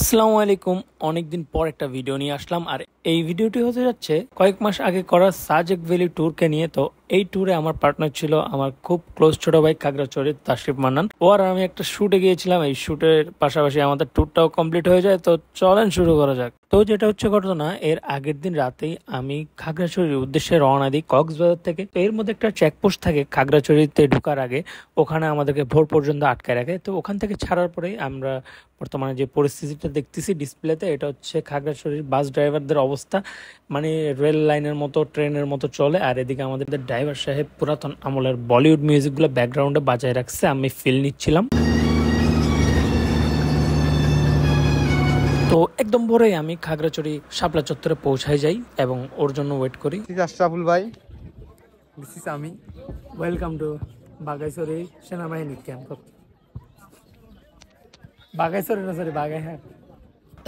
আসসালামু আলাইকুম। অনেকদিন পর একটা ভিডিও নিয়ে আসলাম, আর এই ভিডিওটি হতে যাচ্ছে কয়েক মাস আগে করা সাজেক ভ্যালি ট্যুরকে নিয়ে। তো এই ট্যুরে আমার পার্টনার ছিল আমার খুব ক্লোজ ছোট ভাই খাগড়াছড়ির তাশরিফ মান্নান। ও আর আমি একটা শুটে গিয়েছিলাম। এই শুটের পাশাপাশি আমাদের ট্যুরটাও কমপ্লিট হয়ে যায়। তো চলেন শুরু করা যাক। তো যেটা হচ্ছে ঘটনা, এর আগের দিন রাতেই আমি খাগড়াছড়ির উদ্দেশ্যে রওনা দিই কক্সবাজার থেকে। তো এর মধ্যে একটা চেকপোস্ট থাকে খাগড়াছড়িতে ঢোকার আগে, ওখানে আমাদেরকে ভোর পর্যন্ত আটকায় রাখে। তো ওখান থেকে ছাড়ার পরেই আমরা বর্তমানে যে পরিস্থিতিটা দেখতেছি ডিসপ্লেতে, এটা হচ্ছে খাগড়াছড়ির বাস ড্রাইভারদের অবস্থা। মানে রেল লাইনের মতো, ট্রেনের মতো চলে। আর এদিকে আমাদের ড্রাইভার সাহেব পুরাতন আমলের বলিউড মিউজিকগুলো ব্যাকগ্রাউন্ডে বাজায় রাখছে, আমি ফিল নিচ্ছিলাম। তো একদম ভোরে আমি খাগড়াছড়ি শাপলা চত্বরে পৌঁছায় যাই এবং ওর জন্য ওয়েট করি। আশরাফুল ভাই, দিস ইজ আমি। ওয়েলকাম টু বাগাইছড়ি সেনাবাহিনী ক্যাম্প। বাগাইছড়ি না, সরি বাগাইহাট।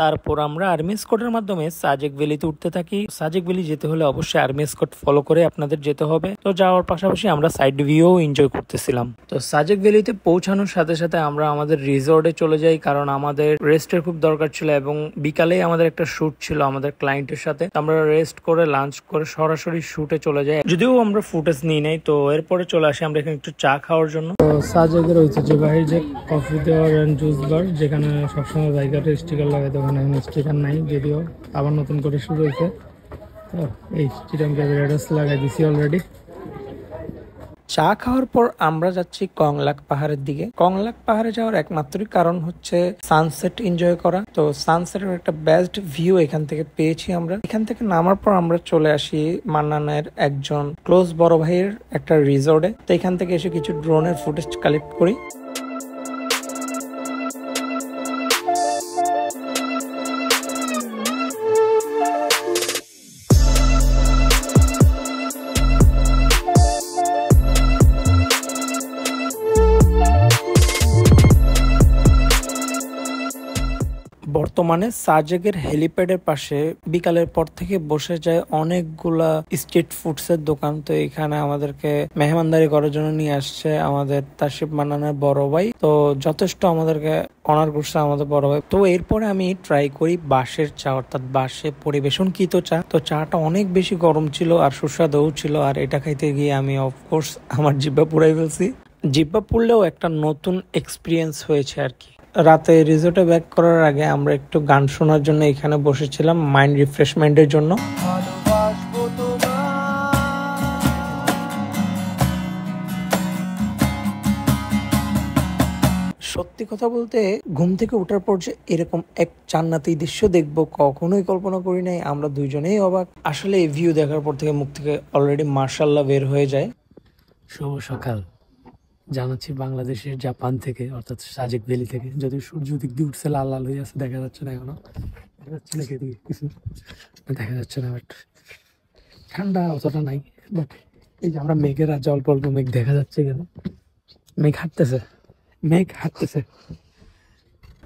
তারপর আমরা আর্মি স্কটের মাধ্যমে সাজেক ভ্যালিতে উঠতে থাকি। সাজেক ভ্যালি যেতে হলে অবশ্যই আর্মি স্কট ফলো করে আপনাদের যেতে হবে। তো যাওয়ার পাশাপাশি আমরা সাইড ভিউ এনজয় করতেছিলাম। তো সাজেক ভ্যালিতে পৌঁছানোর সাথে সাথে আমরা আমাদের রিসোর্টে চলে যাই, কারণ আমাদের রেস্টের খুব দরকার ছিল এবং বিকালেই আমাদের একটা শুট ছিল আমাদের ক্লায়েন্টের সাথে। আমরা রেস্ট করে লাঞ্চ করে সরাসরি শুটে চলে যাই, যদিও আমরা ফুটেজ নিই নাই। তো এরপরে চলে আসি আমরা এখানে একটু চা খাওয়ার জন্য। তো সাজেকের ঐতিহ্যবাহী যে কফি দেওয়ার জুস বার, যেখানে সবসময় বাইকারে স্টিকার লাগাই, ওখানে স্টিকার নাই, যদিও আবার নতুন করে শুরু হয়েছে। তো এই চিটাং ক্যাফের অ্যাড্রেস লাগাই দিছি অলরেডি। চা খাওয়ার পর আমরা যাচ্ছি কংলাক পাহাড়ের দিকে। কংলাক পাহাড়ে যাওয়ার একমাত্রই কারণ হচ্ছে সানসেট এনজয় করা। তো সানসেটের একটা বেস্ট ভিউ এখান থেকে পেয়েছি আমরা। এখান থেকে নামার পর আমরা চলে আসি মান্নানের একজন ক্লোজ বড় ভাইয়ের একটা রিসোর্টে। তো এখান থেকে এসে কিছু ড্রোনের ফুটেজ কালেক্ট করি। বর্তমানে সাজেকের হেলিপ্যাডের পাশে বিকালের পর থেকে বসে যায় অনেকগুলা স্ট্রিট ফুডস এর দোকান। তো এখানে আমাদেরকে মেহমানদারি করার জন্য নিয়ে আসছে আমাদের তাশরিফ মান্নানের বড় ভাই। তো যথেষ্ট আমাদেরকে অনার করছে আমাদের বড় ভাই। তো এরপরে আমি ট্রাই করি বাঁশের চা, অর্থাৎ বাঁশে পরিবেশনকৃত চা। তো চাটা অনেক বেশি গরম ছিল আর সুস্বাদুও ছিল। আর এটা খাইতে গিয়ে আমি অফকোর্স আমার জিহ্বা পুড়াই ফেলছি। জিহ্বা পুড়লেও একটা নতুন এক্সপিরিয়েন্স হয়েছে আর কি। রাতে রিসোর্টে ব্যাক করার আগে আমরা একটু গান শোনার জন্য এখানে বসেছিলাম, মাইন্ড রিফ্রেশমেন্টের জন্য। সত্যি কথা বলতে ঘুম থেকে ওঠার পর যে এরকম এক জান্নাতি দৃশ্য দেখবো কখনোই কল্পনা করি নাই। আমরা দুইজনেই অবাক। আসলে এই ভিউ দেখার পর থেকে মুখ থেকে অলরেডি মার্শাল্লাহ বের হয়ে যায়। শুভ সকাল জানাচ্ছি বাংলাদেশের জাপান থেকে, অর্থাৎ সাজেক ভ্যালি থেকে। যদি সূর্য দিক দিয়ে উঠছে, লাল লাল হয়ে আছে, দেখা যাচ্ছে না এখনো, দেখা যাচ্ছে না কিছু দেখা যাচ্ছে না। বাট ঠান্ডা অতটা নাই। বাট এই যে আমরা মেঘের রাজ্যে অল্প অল্প মেঘ দেখা যাচ্ছে, কেন মেঘ হাঁটতেছে।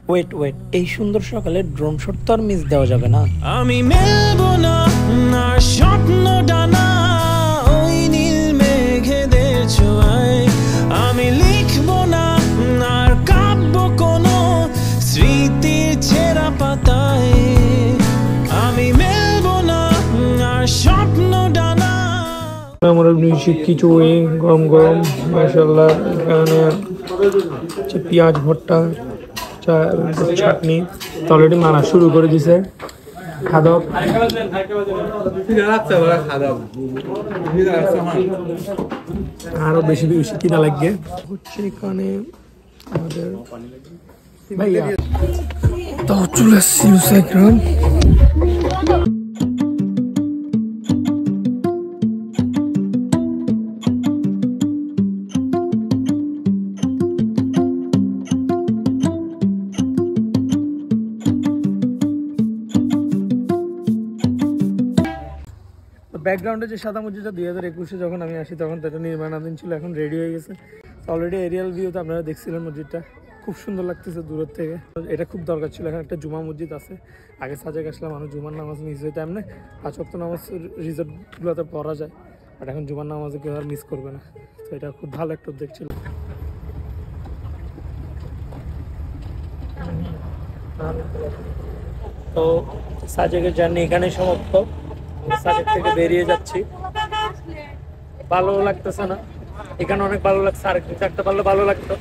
ওয়েট এই সুন্দর সকালে ড্রোন শট তো আর মিস দেওয়া যাবে না। আমি মেলবো না স্বপ্ন ডানা ওই নীল মেঘেদের ছোঁয়ায়। আমি লিখবো না আর কাব্য কোনো স্মৃতির ছেঁড়া পাতায়। আমি মেলবো না আর স্বপ্ন ডানা। আমরা নিয়েছি খিচুড়ি গরম গরম, মাশাআল্লাহ। এখানে পেঁয়াজ ভর্তা, চাটনি অলরেডি মানা শুরু করে দিছে। খাদক আরো বেশি কিনা লাগবে হচ্ছে এখানে আমাদের ভাইয়া। তো চলে আসছি মুসাইগ্রাম। ব্যাকগ্রাউন্ডে যে সাদা মসজিদটা 2021-এ যখন আমি আসি তখন তো এটা নির্মাণাধীন ছিল, এখন রেডি হয়ে গেছে। অলরেডি এরিয়াল ভিউতে আপনারা দেখছিলেন মসজিদটা, খুব সুন্দর লাগতেছে দূরের থেকে। এটা খুব দরকার ছিল। এখানে একটা জুমা মসজিদ আছে। আগে সাজেক আসলে মানুষ জুমার নামাজ মিস হইতে, এমনি 5 ওয়াক্ত নামাজ রিসোর্টগুলোতে পড়া যায়, বাট এখন জুমার নামাজে কেউ আর মিস করবে না। তো এটা খুব ভালো একটা উদ্যোগ ছিল। তো সাজেকের জার্নি এখানেই সমাপ্ত। সাজেক থেকে বেরিয়ে যাচ্ছি, ভালো লাগতেছে না, এখানে অনেক ভালো লাগছে, আরেকদিন থাকতে পারলে ভালো লাগতো।